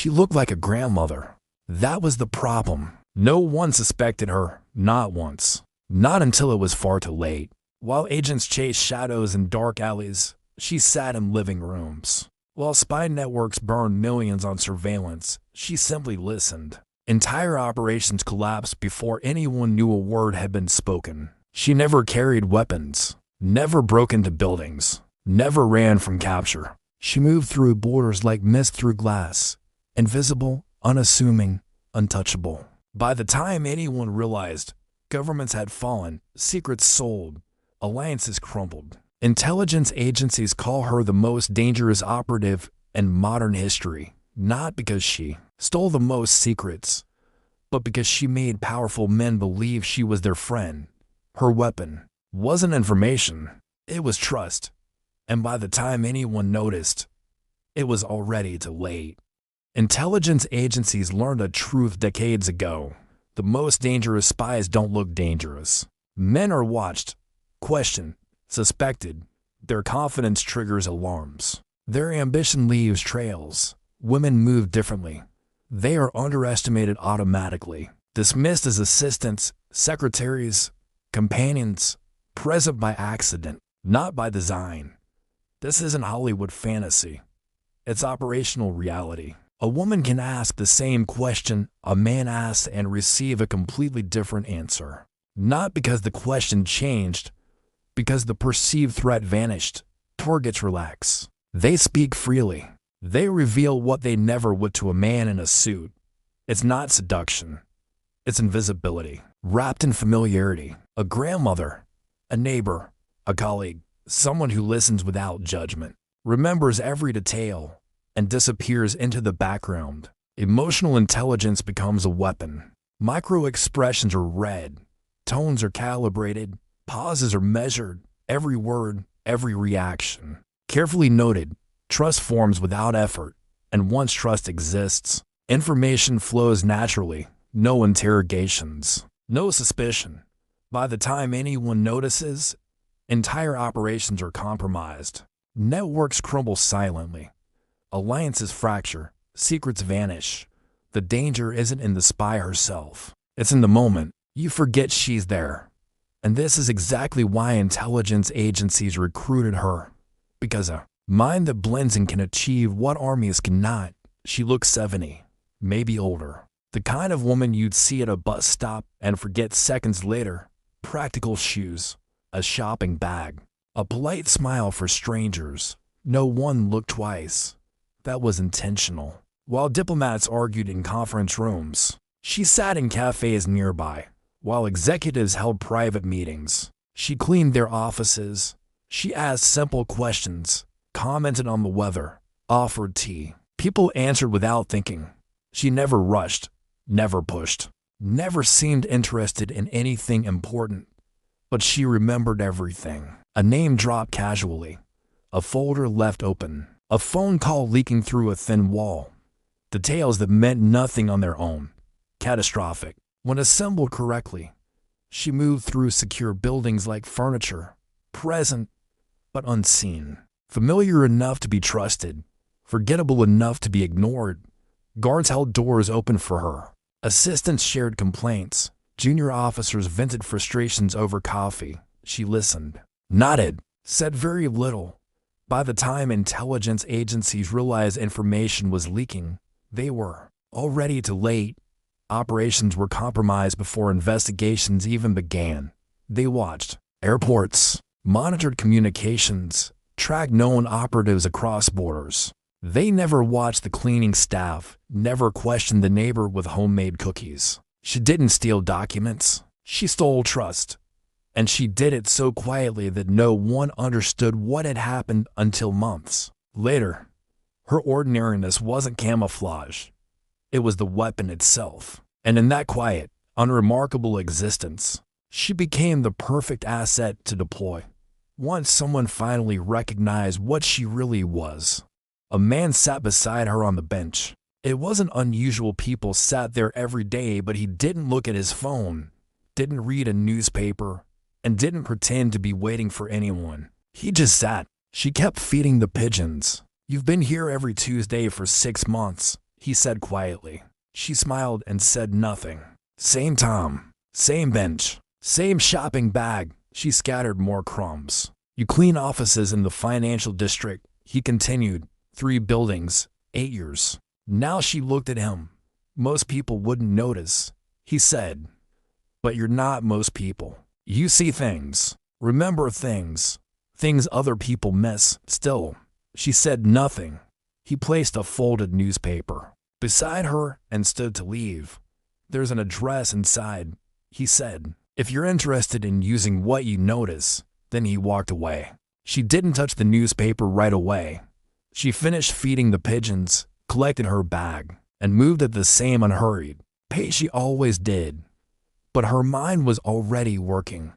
She looked like a grandmother. That was the problem. No one suspected her, not once. Not until it was far too late. While agents chased shadows in dark alleys, she sat in living rooms. While spy networks burned millions on surveillance, she simply listened. Entire operations collapsed before anyone knew a word had been spoken. She never carried weapons, never broke into buildings, never ran from capture. She moved through borders like mist through glass, invisible, unassuming, untouchable. By the time anyone realized, governments had fallen, secrets sold, alliances crumbled. Intelligence agencies call her the most dangerous operative in modern history, not because she stole the most secrets, but because she made powerful men believe she was their friend. Her weapon wasn't information, it was trust. And by the time anyone noticed, it was already too late. Intelligence agencies learned a truth decades ago. The most dangerous spies don't look dangerous. Men are watched, questioned, suspected. Their confidence triggers alarms. Their ambition leaves trails. Women move differently. They are underestimated automatically, dismissed as assistants, secretaries, companions, present by accident, not by design. This isn't Hollywood fantasy. It's operational reality. A woman can ask the same question a man asks and receive a completely different answer. Not because the question changed, because the perceived threat vanished. Targets relax. They speak freely. They reveal what they never would to a man in a suit. It's not seduction. It's invisibility, wrapped in familiarity. A grandmother, a neighbor, a colleague, someone who listens without judgment, remembers every detail, and disappears into the background. Emotional intelligence becomes a weapon. Micro-expressions are read. Tones are calibrated. Pauses are measured. Every word, every reaction. Carefully noted. Trust forms without effort. And once trust exists, information flows naturally. No interrogations. No suspicion. By the time anyone notices, entire operations are compromised. Networks crumble silently. Alliances fracture, secrets vanish. The danger isn't in the spy herself. It's in the moment. You forget she's there. And this is exactly why intelligence agencies recruited her. Because a mind that blends in can achieve what armies cannot. She looks 70, maybe older. The kind of woman you'd see at a bus stop and forget seconds later. Practical shoes, a shopping bag, a polite smile for strangers. No one looked twice. That was intentional. While diplomats argued in conference rooms, she sat in cafes nearby. While executives held private meetings, she cleaned their offices. She asked simple questions, commented on the weather, offered tea. People answered without thinking. She never rushed, never pushed, never seemed interested in anything important. But she remembered everything. A name dropped casually, a folder left open, a phone call leaking through a thin wall. Details that meant nothing on their own. Catastrophic. When assembled correctly, she moved through secure buildings like furniture, present but unseen. Familiar enough to be trusted, forgettable enough to be ignored. Guards held doors open for her. Assistants shared complaints. Junior officers vented frustrations over coffee. She listened, nodded, said very little. By the time intelligence agencies realized information was leaking, they were already too late. Operations were compromised before investigations even began. They watched airports, monitored communications, tracked known operatives across borders. They never watched the cleaning staff, never questioned the neighbor with homemade cookies. She didn't steal documents. She stole trust. And she did it so quietly that no one understood what had happened until months later. Her ordinariness wasn't camouflage. It was the weapon itself. And in that quiet, unremarkable existence, she became the perfect asset to deploy. Once someone finally recognized what she really was. A man sat beside her on the bench. It wasn't unusual people sat there every day, but he didn't look at his phone, didn't read a newspaper, and didn't pretend to be waiting for anyone. He just sat. She kept feeding the pigeons. You've been here every Tuesday for 6 months. he said quietly. She smiled and said nothing. Same time, same bench, same shopping bag. She scattered more crumbs. You clean offices in the financial district, he continued. 3 buildings, 8 years. Now she looked at him. Most people wouldn't notice, he said. But you're not most people. You see things, remember things other people miss. Still, she said nothing. He placed a folded newspaper beside her and stood to leave. There's an address inside, he said. If you're interested in using what you notice. Then he walked away. She didn't touch the newspaper right away. She finished feeding the pigeons, collected her bag, and moved at the same unhurried pace she always did. But her mind was already working.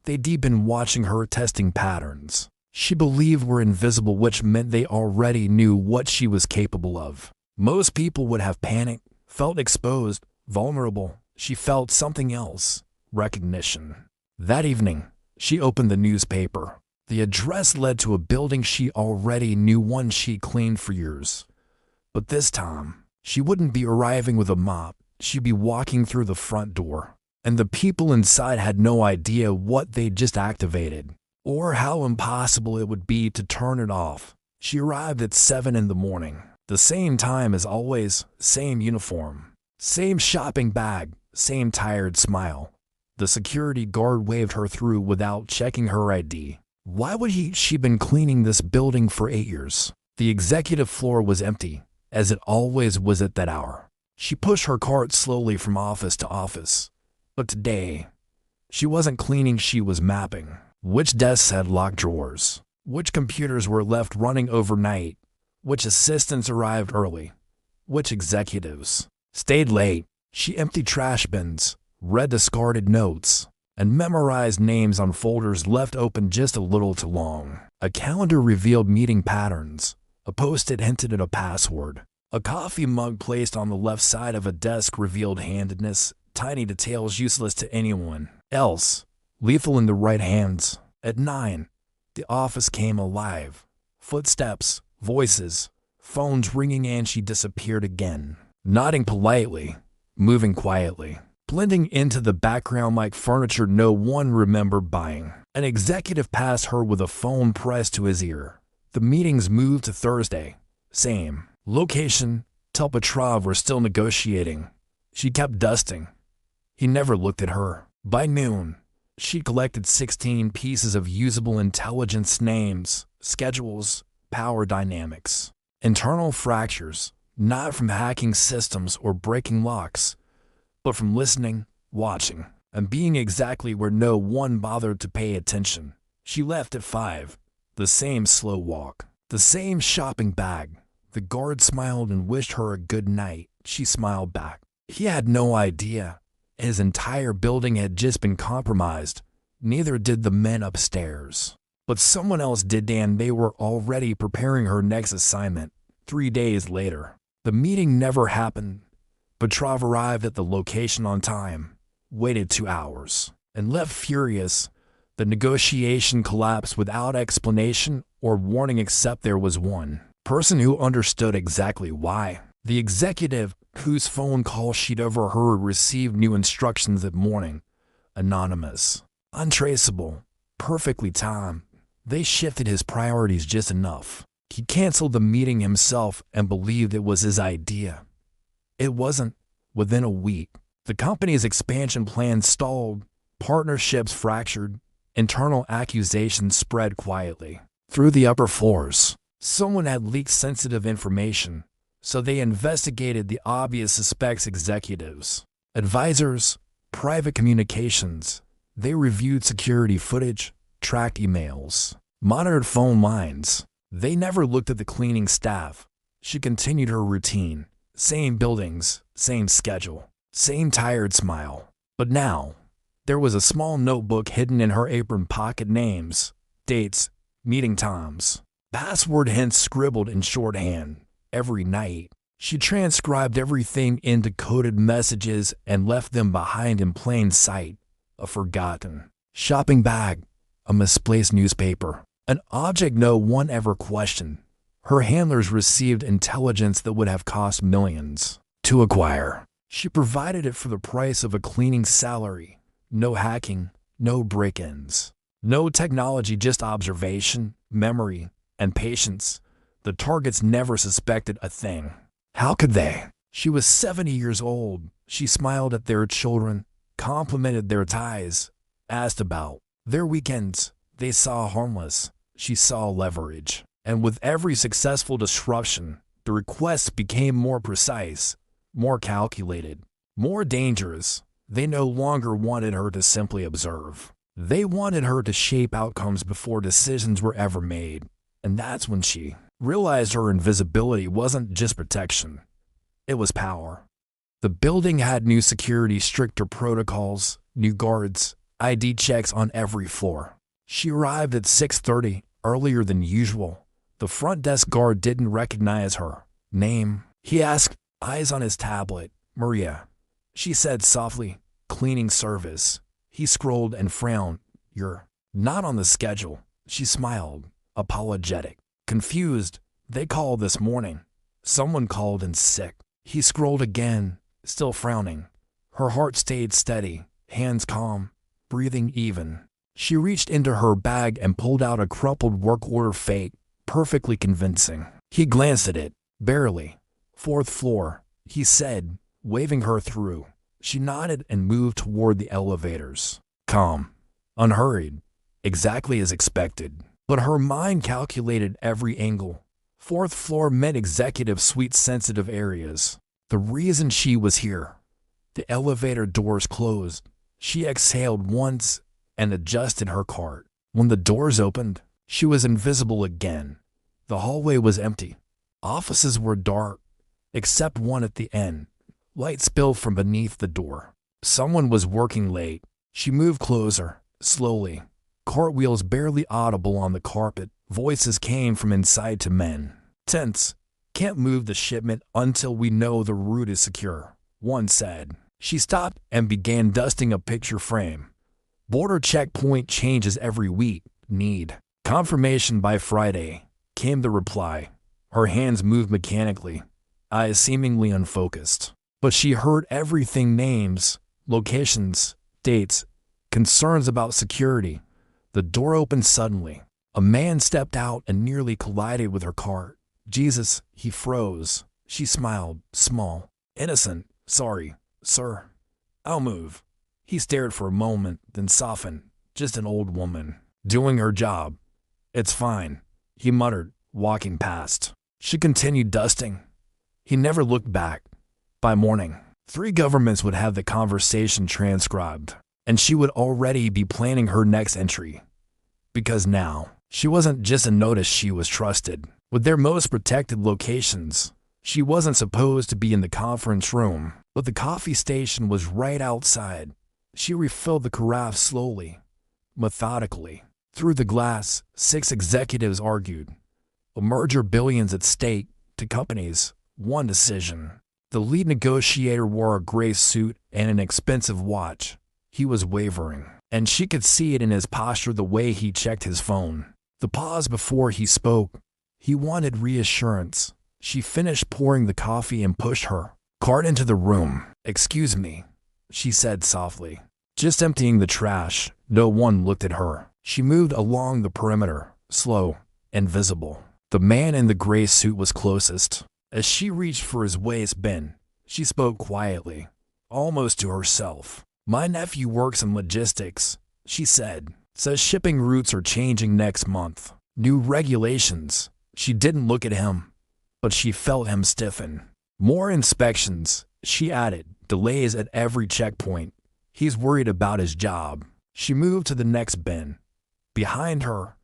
They'd been watching her, testing patterns she believed were invisible, which meant they already knew what she was capable of. Most people would have panicked, felt exposed, vulnerable. She felt something else, recognition. That evening, she opened the newspaper. The address led to a building she already knew, one she cleaned for years. But this time, she wouldn't be arriving with a mop. She'd be walking through the front door. And the people inside had no idea what they'd just activated, or how impossible it would be to turn it off. She arrived at 7 in the morning, the same time as always, same uniform, same shopping bag, same tired smile. The security guard waved her through without checking her ID. Why would he? She'd been cleaning this building for 8 years. The executive floor was empty, as it always was at that hour. She pushed her cart slowly from office to office. But today, she wasn't cleaning, she was mapping. Which desks had locked drawers? Which computers were left running overnight? Which assistants arrived early? Which executives stayed late? She emptied trash bins, read discarded notes, and memorized names on folders left open just a little too long. A calendar revealed meeting patterns. A post-it hinted at a password. A coffee mug placed on the left side of a desk revealed handedness. Tiny details useless to anyone else, lethal in the right hands. At 9, the office came alive. Footsteps, voices, phones ringing, and she disappeared again. Nodding politely, moving quietly, blending into the background like furniture no one remembered buying. An executive passed her with a phone pressed to his ear. The meetings moved to Thursday. Same location. Tell Petrov we're still negotiating. She kept dusting. He never looked at her. By noon, she collected 16 pieces of usable intelligence names, schedules, power dynamics, internal fractures, not from hacking systems or breaking locks, but from listening, watching, and being exactly where no one bothered to pay attention. She left at 5, the same slow walk, the same shopping bag. The guard smiled and wished her a good night. She smiled back. He had no idea. His entire building had just been compromised. Neither did the men upstairs. But someone else did, and they were already preparing her next assignment. 3 days later, the meeting never happened. Petrov arrived at the location on time, waited 2 hours, and left furious. The negotiation collapsed without explanation or warning, except there was one person who understood exactly why. The executive, whose phone call she'd overheard, received new instructions that morning. Anonymous, untraceable, perfectly timed. They shifted his priorities just enough. He canceled the meeting himself and believed it was his idea. It wasn't. Within a week, the company's expansion plans stalled, partnerships fractured, internal accusations spread quietly through the upper floors. Someone had leaked sensitive information. So they investigated the obvious suspects: executives, advisors, private communications. They reviewed security footage, tracked emails, monitored phone lines. They never looked at the cleaning staff. She continued her routine. Same buildings, same schedule, same tired smile. But now, there was a small notebook hidden in her apron pocket. Names, dates, meeting times, password hints scribbled in shorthand. Every night, she transcribed everything into coded messages and left them behind in plain sight. A forgotten shopping bag, a misplaced newspaper, an object no one ever questioned. Her handlers received intelligence that would have cost millions to acquire. She provided it for the price of a cleaning salary. No hacking, no break-ins, no technology, just observation, memory, and patience. The targets never suspected a thing. How could they? She was 70 years old. She smiled at their children, complimented their ties, asked about their weekends. They saw harmless. She saw leverage. And with every successful disruption, the requests became more precise, more calculated, more dangerous. They no longer wanted her to simply observe. They wanted her to shape outcomes before decisions were ever made. And that's when she realized her invisibility wasn't just protection. It was power. The building had new security, stricter protocols, new guards, ID checks on every floor. She arrived at 6:30, earlier than usual. The front desk guard didn't recognize her. Name? He asked, eyes on his tablet. Maria. She said softly, cleaning service. He scrolled and frowned. You're not on the schedule. She smiled, apologetic. Confused. They called this morning. Someone called in sick. He scrolled again, still frowning. Her heart stayed steady, hands calm, breathing even. She reached into her bag and pulled out a crumpled work order, fake, perfectly convincing. He glanced at it, barely. 4th floor, he said, waving her through. She nodded and moved toward the elevators. Calm, unhurried, exactly as expected. But her mind calculated every angle. 4th floor meant executive suite, sensitive areas. The reason she was here. The elevator doors closed. She exhaled once and adjusted her cart. When the doors opened, she was invisible again. The hallway was empty. Offices were dark, except one at the end. Light spilled from beneath the door. Someone was working late. She moved closer, slowly. Cartwheels barely audible on the carpet. Voices came from inside to men. Tense. Can't move the shipment until we know the route is secure, one said. She stopped and began dusting a picture frame. Border checkpoint changes every week. Need confirmation by Friday, came the reply. Her hands moved mechanically, eyes seemingly unfocused. But she heard everything: names, locations, dates, concerns about security. The door opened suddenly. A man stepped out and nearly collided with her cart. Jesus, he froze. She smiled, small, innocent. Sorry, sir. I'll move. He stared for a moment, then softened. Just an old woman, doing her job. It's fine, he muttered, walking past. She continued dusting. He never looked back. By morning, 3 governments would have the conversation transcribed, and she would already be planning her next entry. Because now, she wasn't just a notice, she was trusted. With their most protected locations, she wasn't supposed to be in the conference room, but the coffee station was right outside. She refilled the carafe slowly, methodically. Through the glass, 6 executives argued. A merger, billions at stake, to companies, one decision. The lead negotiator wore a gray suit and an expensive watch. He was wavering, and she could see it in his posture, the way he checked his phone. The pause before he spoke. He wanted reassurance. She finished pouring the coffee and pushed her cart into the room. Excuse me, she said softly. Just emptying the trash. No one looked at her. She moved along the perimeter, slow, invisible. The man in the gray suit was closest. As she reached for his waistband, she spoke quietly, almost to herself. My nephew works in logistics, she said. Says shipping routes are changing next month. New regulations. She didn't look at him, but she felt him stiffen. More inspections, she added. Delays at every checkpoint. He's worried about his job. She moved to the next bin. Behind her,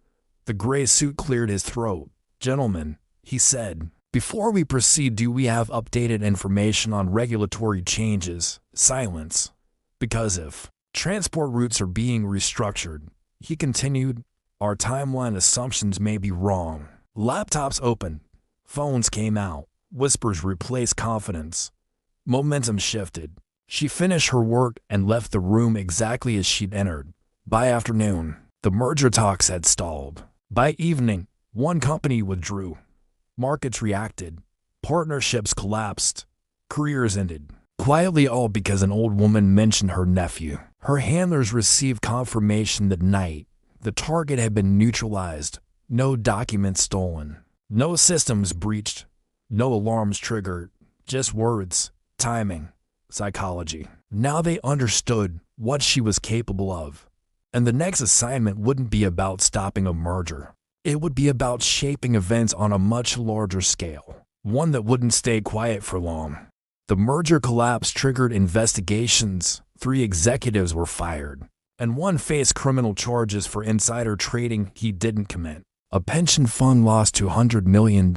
the gray suit cleared his throat. Gentlemen, he said, before we proceed, do we have updated information on regulatory changes? Silence. Because if transport routes are being restructured, he continued, our timeline assumptions may be wrong. Laptops opened. Phones came out. Whispers replaced confidence. Momentum shifted. She finished her work and left the room exactly as she'd entered. By afternoon, the merger talks had stalled. By evening, one company withdrew. Markets reacted. Partnerships collapsed. Careers ended. Quietly, all because an old woman mentioned her nephew. Her handlers received confirmation that night. The target had been neutralized. No documents stolen. No systems breached. No alarms triggered. Just words, timing, psychology. Now they understood what she was capable of. And the next assignment wouldn't be about stopping a merger. It would be about shaping events on a much larger scale. One that wouldn't stay quiet for long. The merger collapse triggered investigations. 3 executives were fired, and one faced criminal charges for insider trading he didn't commit. A pension fund lost $200 million.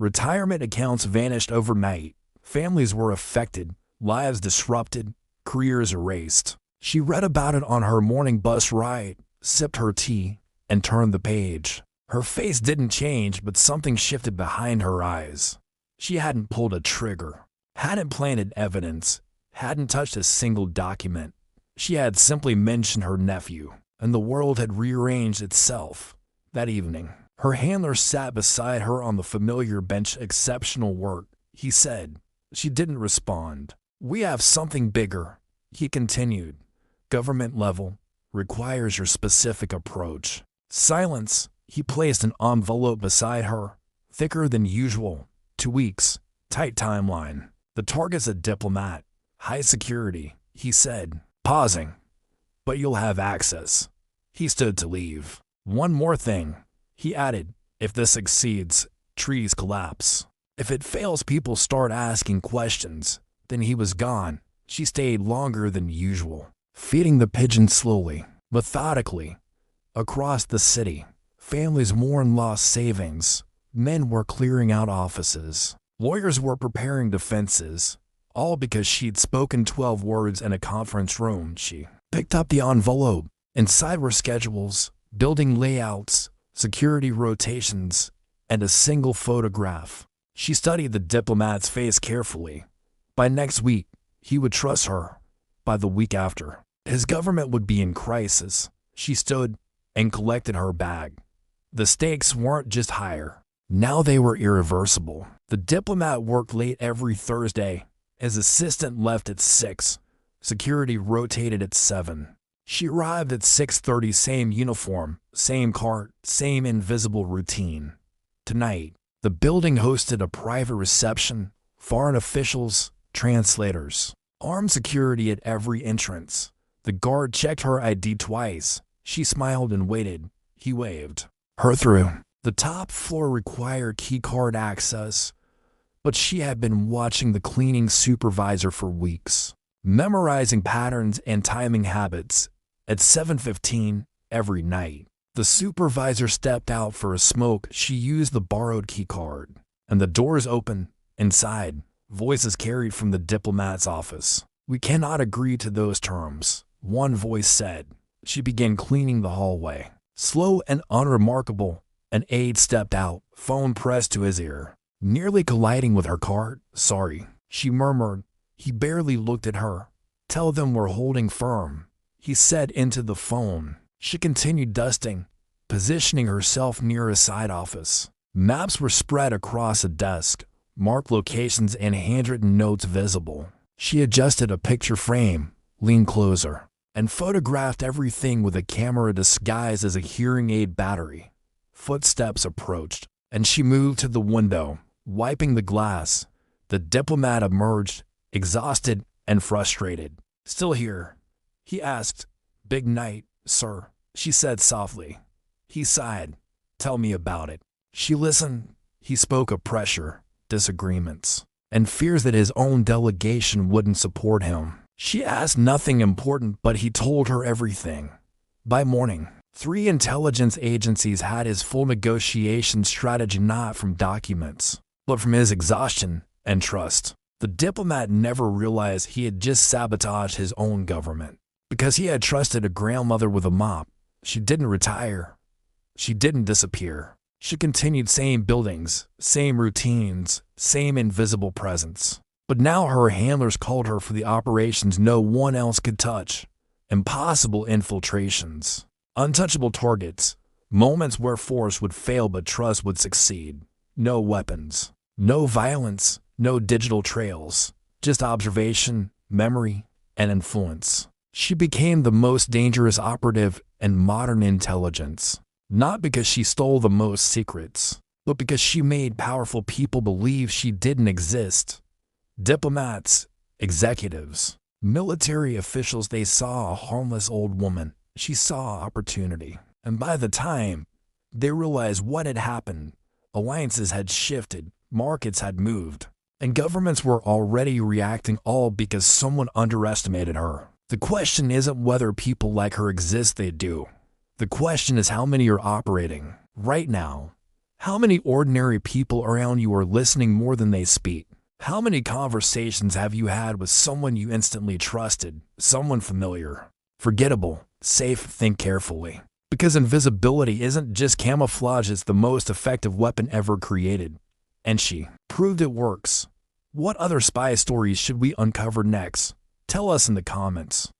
Retirement accounts vanished overnight. Families were affected, lives disrupted, careers erased. She read about it on her morning bus ride, sipped her tea, and turned the page. Her face didn't change, but something shifted behind her eyes. She hadn't pulled a trigger, hadn't planted evidence, hadn't touched a single document. She had simply mentioned her nephew, and the world had rearranged itself. That evening, her handler sat beside her on the familiar bench. Exceptional work, he said. She didn't respond. We have something bigger, he continued. Government level, requires your specific approach. Silence. He placed an envelope beside her, thicker than usual. 2 weeks, tight timeline. The target's a diplomat. High security, he said, pausing. But you'll have access. He stood to leave. One more thing, he added. If this succeeds, trees collapse. If it fails, people start asking questions. Then he was gone. She stayed longer than usual, feeding the pigeon slowly, methodically. Across the city, families mourned lost savings. Men were clearing out offices. Lawyers were preparing defenses, all because she'd spoken 12 words in a conference room. She picked up the envelope. Inside were schedules, building layouts, security rotations, and a single photograph. She studied the diplomat's face carefully. By next week, he would trust her. By the week after, his government would be in crisis. She stood and collected her bag. The stakes weren't just higher. Now they were irreversible. The diplomat worked late every Thursday. His assistant left at 6. Security rotated at 7. She arrived at 6:30, same uniform, same cart, same invisible routine. Tonight, the building hosted a private reception, foreign officials, translators, armed security at every entrance. The guard checked her ID twice. She smiled and waited. He waved her through. The top floor required keycard access, but she had been watching the cleaning supervisor for weeks, memorizing patterns and timing habits. At 7:15 every night, the supervisor stepped out for a smoke. She used the borrowed keycard, and the doors opened. Inside, voices carried from the diplomat's office. We cannot agree to those terms, one voice said. She began cleaning the hallway. Slow and unremarkable, an aide stepped out, phone pressed to his ear. Nearly colliding with her cart. Sorry, she murmured. He barely looked at her. Tell them we're holding firm, he said into the phone. She continued dusting, positioning herself near a side office. Maps were spread across a desk, marked locations and handwritten notes visible. She adjusted a picture frame, leaned closer, and photographed everything with a camera disguised as a hearing aid battery. Footsteps approached, and she moved to the window, wiping the glass. The diplomat emerged, exhausted and frustrated. Still here? He asked. Big night, sir, she said softly. He sighed. Tell me about it. She listened. He spoke of pressure, disagreements, and fears that his own delegation wouldn't support him. She asked nothing important, but he told her everything. By morning, 3 intelligence agencies had his full negotiation strategy, not from documents, but from his exhaustion and trust. The diplomat never realized he had just sabotaged his own government. Because he had trusted a grandmother with a mop, she didn't retire. She didn't disappear. She continued, same buildings, same routines, same invisible presence. But now her handlers called her for the operations no one else could touch. Impossible infiltrations, untouchable targets, moments where force would fail but trust would succeed. No weapons. No violence. No digital trails. Just observation, memory, and influence. She became the most dangerous operative in modern intelligence. Not because she stole the most secrets, but because she made powerful people believe she didn't exist. Diplomats, executives, military officials, they saw a harmless old woman. She saw opportunity. And by the time they realized what had happened, alliances had shifted, markets had moved, and governments were already reacting, all because someone underestimated her. The question isn't whether people like her exist, they do. The question is how many are operating right now. How many ordinary people around you are listening more than they speak? How many conversations have you had with someone you instantly trusted, someone familiar, forgettable, safe? Think carefully. Because invisibility isn't just camouflage, it's the most effective weapon ever created. And she proved it works. What other spy stories should we uncover next? Tell us in the comments.